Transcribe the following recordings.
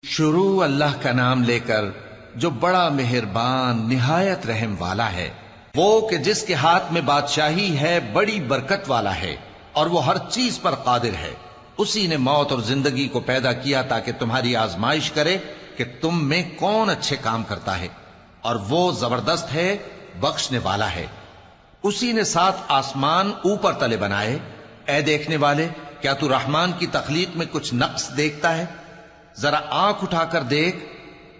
شروع اللہ کا نام لے کر جو بڑا مہربان نہایت رحم والا ہے، وہ کہ جس کے ہاتھ میں بادشاہی ہے بڑی برکت والا ہے اور وہ ہر چیز پر قادر ہے۔ اسی نے موت اور زندگی کو پیدا کیا تاکہ تمہاری آزمائش کرے کہ تم میں کون اچھے کام کرتا ہے، اور وہ زبردست ہے، بخشنے والا ہے۔ اسی نے 7 آسمان اوپر تلے بنائے۔ اے دیکھنے والے، کیا تو رحمان کی تخلیق میں کچھ نقص دیکھتا ہے؟ ذرا آنکھ اٹھا کر دیکھ،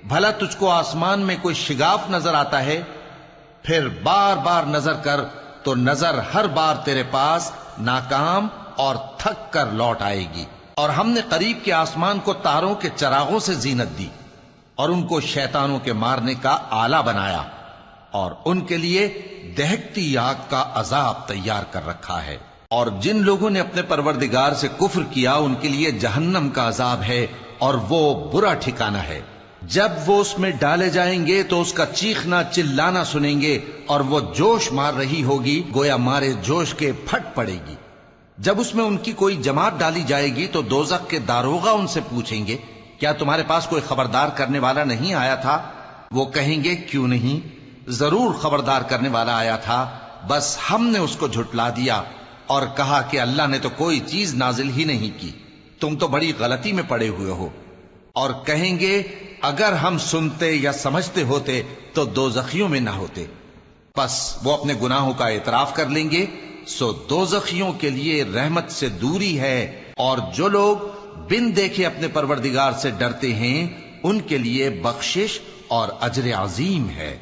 بھلا تجھ کو آسمان میں کوئی شگاف نظر آتا ہے؟ پھر بار بار نظر کر تو نظر ہر بار تیرے پاس ناکام اور تھک کر لوٹ آئے گی۔ اور ہم نے قریب کے آسمان کو تاروں کے چراغوں سے زینت دی اور ان کو شیطانوں کے مارنے کا آلہ بنایا، اور ان کے لیے دہکتی آگ کا عذاب تیار کر رکھا ہے۔ اور جن لوگوں نے اپنے پروردگار سے کفر کیا ان کے لیے جہنم کا عذاب ہے، اور وہ برا ٹھکانہ ہے۔ جب وہ اس میں ڈالے جائیں گے تو اس کا چیخنا چلانا سنیں گے، اور وہ جوش مار رہی ہوگی گویا مارے جوش کے پھٹ پڑے گی۔ جب اس میں ان کی کوئی جماعت ڈالی جائے گی تو دوزخ کے داروغہ ان سے پوچھیں گے، کیا تمہارے پاس کوئی خبردار کرنے والا نہیں آیا تھا؟ وہ کہیں گے، کیوں نہیں، ضرور خبردار کرنے والا آیا تھا، بس ہم نے اس کو جھٹلا دیا اور کہا کہ اللہ نے تو کوئی چیز نازل ہی نہیں کی، تم تو بڑی غلطی میں پڑے ہوئے ہو۔ اور کہیں گے، اگر ہم سنتے یا سمجھتے ہوتے تو دوزخیوں میں نہ ہوتے۔ پس وہ اپنے گناہوں کا اعتراف کر لیں گے، سو دوزخیوں کے لیے رحمت سے دوری ہے، اور جو لوگ بن دیکھے اپنے پروردگار سے ڈرتے ہیں ان کے لیے بخشش اور اجر عظیم ہے۔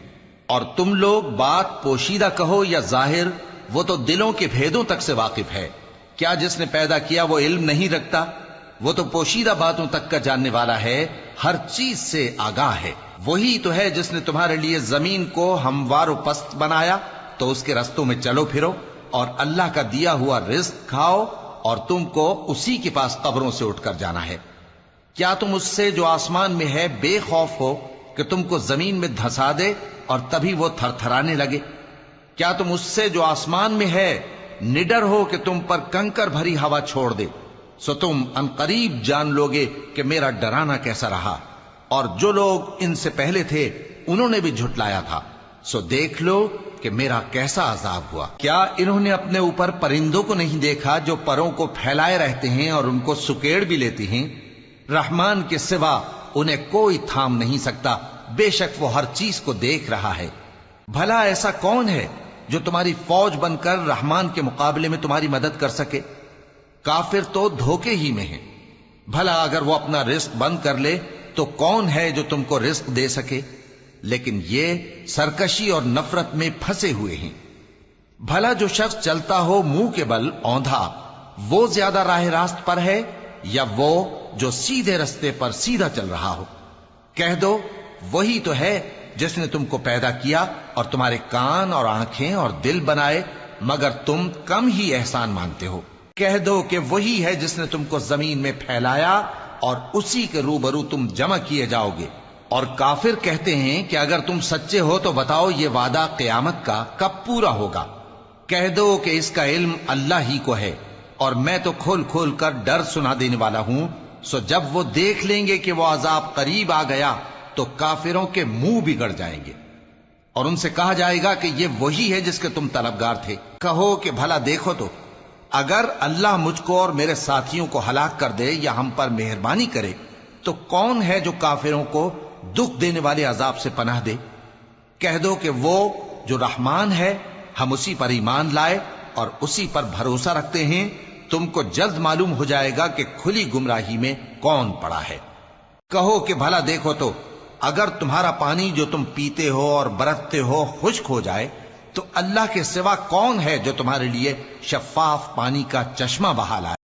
اور تم لوگ بات پوشیدہ کہو یا ظاہر، وہ تو دلوں کے بھیدوں تک سے واقف ہے۔ کیا جس نے پیدا کیا وہ علم نہیں رکھتا؟ وہ تو پوشیدہ باتوں تک کا جاننے والا ہے، ہر چیز سے آگاہ ہے۔ وہی تو ہے جس نے تمہارے لیے زمین کو ہموار و پست بنایا، تو اس کے رستوں میں چلو پھرو اور اللہ کا دیا ہوا رزق کھاؤ، اور تم کو اسی کے پاس قبروں سے اٹھ کر جانا ہے۔ کیا تم اس سے جو آسمان میں ہے بے خوف ہو کہ تم کو زمین میں دھسا دے اور تبھی وہ تھر تھرانے لگے؟ کیا تم اس سے جو آسمان میں ہے نڈر ہو کہ تم پر کنکر بھری ہوا چھوڑ دے؟ سو تم عنقریب جان لوگے کہ میرا ڈرانا کیسا رہا۔ اور جو لوگ ان سے پہلے تھے انہوں نے بھی جھٹلایا تھا، سو دیکھ لو کہ میرا کیسا عذاب ہوا۔ کیا انہوں نے اپنے اوپر پرندوں کو نہیں دیکھا جو پروں کو پھیلائے رہتے ہیں اور ان کو سکیڑ بھی لیتے ہیں؟ رحمان کے سوا انہیں کوئی تھام نہیں سکتا، بے شک وہ ہر چیز کو دیکھ رہا ہے۔ بھلا ایسا کون ہے جو تمہاری فوج بن کر رحمان کے مقابلے میں تمہاری مدد کر سکے؟ کافر تو دھوکے ہی میں ہیں۔ بھلا اگر وہ اپنا رزق بند کر لے تو کون ہے جو تم کو رزق دے سکے؟ لیکن یہ سرکشی اور نفرت میں پھنسے ہوئے ہیں۔ بھلا جو شخص چلتا ہو منہ کے بل اوندھا، وہ زیادہ راہ راست پر ہے یا وہ جو سیدھے رستے پر سیدھا چل رہا ہو؟ کہہ دو، وہی تو ہے جس نے تم کو پیدا کیا اور تمہارے کان اور آنکھیں اور دل بنائے، مگر تم کم ہی احسان مانتے ہو۔ کہہ دو کہ وہی ہے جس نے تم کو زمین میں پھیلایا اور اسی کے روبرو تم جمع کیے جاؤ گے۔ اور کافر کہتے ہیں کہ اگر تم سچے ہو تو بتاؤ یہ وعدہ قیامت کا کب پورا ہوگا؟ کہہ دو کہ اس کا علم اللہ ہی کو ہے، اور میں تو کھول کھول کر ڈر سنا دینے والا ہوں۔ سو جب وہ دیکھ لیں گے کہ وہ عذاب قریب آ گیا تو کافروں کے منہ بگڑ جائیں گے، اور ان سے کہا جائے گا کہ یہ وہی ہے جس کے تم طلبگار تھے۔ کہو کہ بھلا دیکھو تو، اگر اللہ مجھ کو اور میرے ساتھیوں کو ہلاک کر دے یا ہم پر مہربانی کرے تو کون ہے جو کافروں کو دکھ دینے والے عذاب سے پناہ دے؟ کہہ دو کہ وہ جو رحمان ہے، ہم اسی پر ایمان لائے اور اسی پر بھروسہ رکھتے ہیں، تم کو جلد معلوم ہو جائے گا کہ کھلی گمراہی میں کون پڑا ہے۔ کہو کہ بھلا دیکھو تو، اگر تمہارا پانی جو تم پیتے ہو اور برتتے ہو خشک ہو جائے تو اللہ کے سوا کون ہے جو تمہارے لیے شفاف پانی کا چشمہ بہا لائے؟